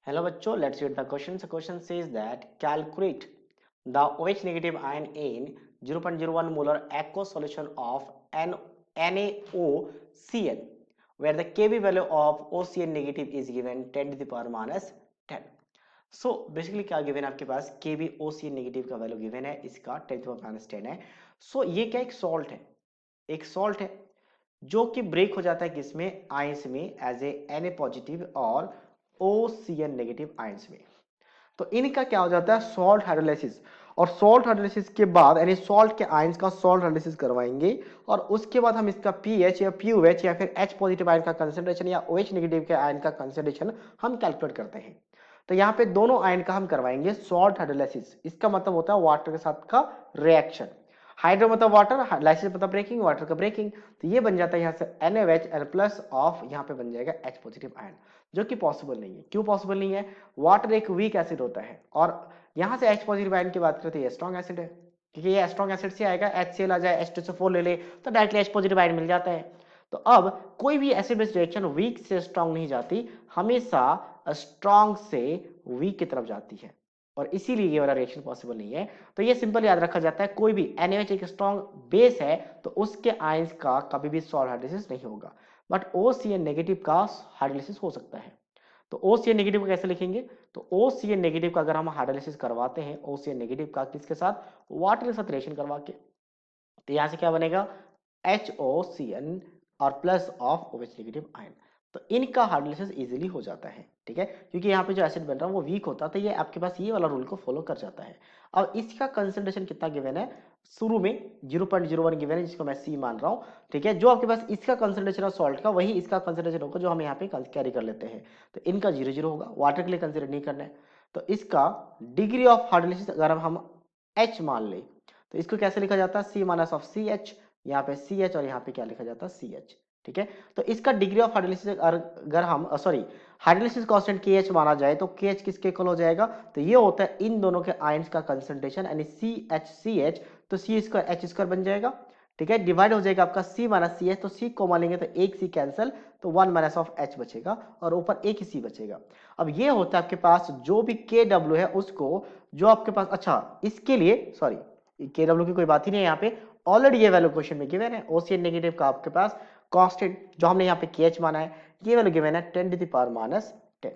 Hello bachcho, let's read the question. The question says that calculate the OH negative ion in 0.01 molar aqueous solution of NaOCN where the Kb value of OCN negative is given 10 to the power minus 10. So basically क्या given है आपके पास Kb OCN negative का value given है, इसका 10 to the power minus 10 है. सो ये क्या एक सॉल्ट है, एक सॉल्ट है जो कि ब्रेक हो जाता है किसमें, आयंस में एज ए Na पॉजिटिव और OCN नेगेटिव आयंस में. तो इनका क्या हो जाता है सॉल्ट हाइड्रोलाइसिस, और सॉल्ट हाइड्रोलाइसिस के बाद यानी सॉल्ट के आयंस का सॉल्ट हाइड्रोलाइसिस करवाएंगे और उसके बाद हम इसका पीएच या पीओएच या फिर H पॉजिटिव आयन का कंसंट्रेशन या OH नेगेटिव के आयन का कंसंट्रेशन हम कैलकुलेट करते हैं. तो यहाँ पे दोनों आयन का हम करवाएंगे सॉल्ट हाइड्रोलाइसिस. इसका मतलब होता है वाटर के साथ का रिएक्शन. हाइड्रो मतलब वाटर, लाइसिस मतलब ब्रेकिंग, वाटर का ब्रेकिंग. तो ये बन जाता है यहाँ से NaOH प्लस ऑफ यहाँ पे बन जाएगा H पॉजिटिव आयन, जो कि पॉसिबल नहीं है. क्यों पॉसिबल नहीं है, वाटर एक वीक एसिड होता है और यहाँ से H पॉजिटिव आयन की बात करते हैं, ये स्ट्रॉन्ग एसिड है क्योंकि ये स्ट्रॉन्ग एसिड से आएगा, HCl आ जाए, H2SO4 ले ले तो डायरेक्टली H पॉजिटिव आयन मिल जाता है. तो अब कोई भी एसिड बेस रिएक्शन वीक से स्ट्रॉन्ग नहीं जाती, हमेशा स्ट्रॉन्ग से वीक की तरफ जाती है और इसीलिए ये वाला रिएक्शन पॉसिबल नहीं है. तो ये सिंपल याद रखा जाता है, कोई भी NaOH एक स्ट्रॉन्ग बेस है तो उसके आयंस का कभी भी सॉल्ट हाइड्रोलाइसिस नहीं होगा, बट OCN नेगेटिव का हाइड्रोलाइसिस हो सकता है. तो OCN नेगेटिव को कैसे लिखेंगे, तो OCN नेगेटिव का अगर हम हाइड्रोलाइसिस करवाते हैं, OCN नेगेटिव का किसके साथ, वाटर के साथ रिएक्शन करवा के, तो यहां से क्या बनेगा HOCN और plus of OH negative ion. तो इनका हाइड्रोलाइसिस इजीली हो जाता है, ठीक है, क्योंकि यहाँ पे जो एसिड बन रहा है वो वीक होता है, तो ये आपके पास ये वाला रूल को फॉलो कर जाता है. अब इसका कंसंट्रेशन कितना गिवन है, शुरू में 0.01 गिवन है जिसको मैं C मान रहा हूँ, ठीक है. जो आपके पास इसका कंसंट्रेशन है सॉल्ट का, वही इसका कंसंट्रेशन होगा जो हम यहाँ पे कैरी कर लेते हैं. तो इनका 0 0 होगा, वाटर के लिए कंसिडर नहीं करना है. तो इसका डिग्री ऑफ हाइड्रोलाइसिस अगर हम H मान ले तो इसको कैसे लिखा जाता है, C माइनस ऑफ CH, यहाँ पे CH और यहाँ पे क्या लिखा जाता है CH, ठीक है. तो इसका डिग्री ऑफ हाइड्रोलाइसिस अगर हम हाइड्रोलाइसिस कांस्टेंट KH माना जाए तो KH किसके इक्वल हो जाएगा, तो ये होता है इन दोनों के आयंस का कंसंट्रेशन यानी CH तो C स्क्वायर H स्क्वायर बन जाएगा, ठीक है. डिवाइड हो जाएगा आपका C माइनस CH, तो C को मानेंगे तो एक C कैंसिल, तो 1 माइनस ऑफ H बचेगा और ऊपर एक ही C बचेगा. अब ये होता है आपके पास जो भी KW है उसको, जो आपके पास, अच्छा इसके लिए सॉरी KW की कोई बात ही नहीं है, यहाँ पे ऑलरेडी ये वैल्यू क्वेश्चन में गिवन है. OCN नेगेटिव का आपके पास कांस्टेंट जो हमने यहाँ पे KH माना है, ये वैल्यू गिवन है 10 टू द पावर माइनस 10.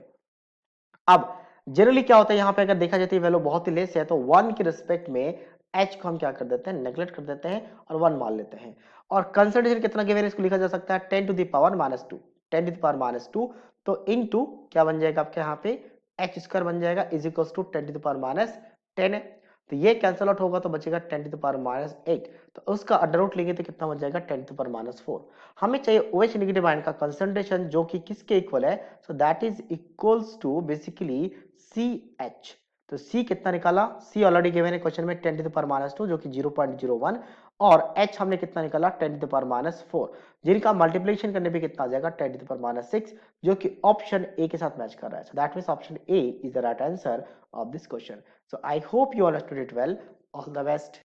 अब जनरली क्या होता है यहाँ पे अगर देखा जाए तो वैल्यू बहुत ही लेस है, तो 1 के रिस्पेक्ट में H को हम क्या कर देते हैं, नेग्लेक्ट कर देते हैं और 1 मान लेते हैं. और कंसंट्रेशन कितना गिवन है, इसको लिखा जा सकता है 10 to the power minus 2, 10 to the power minus 2. तो इनटू क्या बन जाएगा आपके यहाँ पे H स्क्वायर बन जाएगा is equal to 10 to the power minus 10 है. तो ये कैंसिल आउट होगा तो बचेगा 10 टू द पावर माइनस 8. तो उसका अंडर रूट लेंगे तो कितना बच जाएगा 10 टू द पावर माइनस 4. हमें चाहिए OH नेगेटिव आयन का कंसंट्रेशन जो कि किसके इक्वल है, so that is equals to basically CH. तो C कितना निकाला, C ऑलरेडी गिवन है क्वेश्चन में 10 टू द पावर माइनस 2 जो कि 0.01, और H हमने कितना निकाला 10 टू द पावर माइनस 4, जिनका मल्टीप्लिकेशन करने पे कितना आ जाएगा 10 टू द पावर माइनस 6, जो कि ऑप्शन ए के साथ मैच कर रहा है. So that means option A is the right answer of this question. So I hope you understood it well. All the best.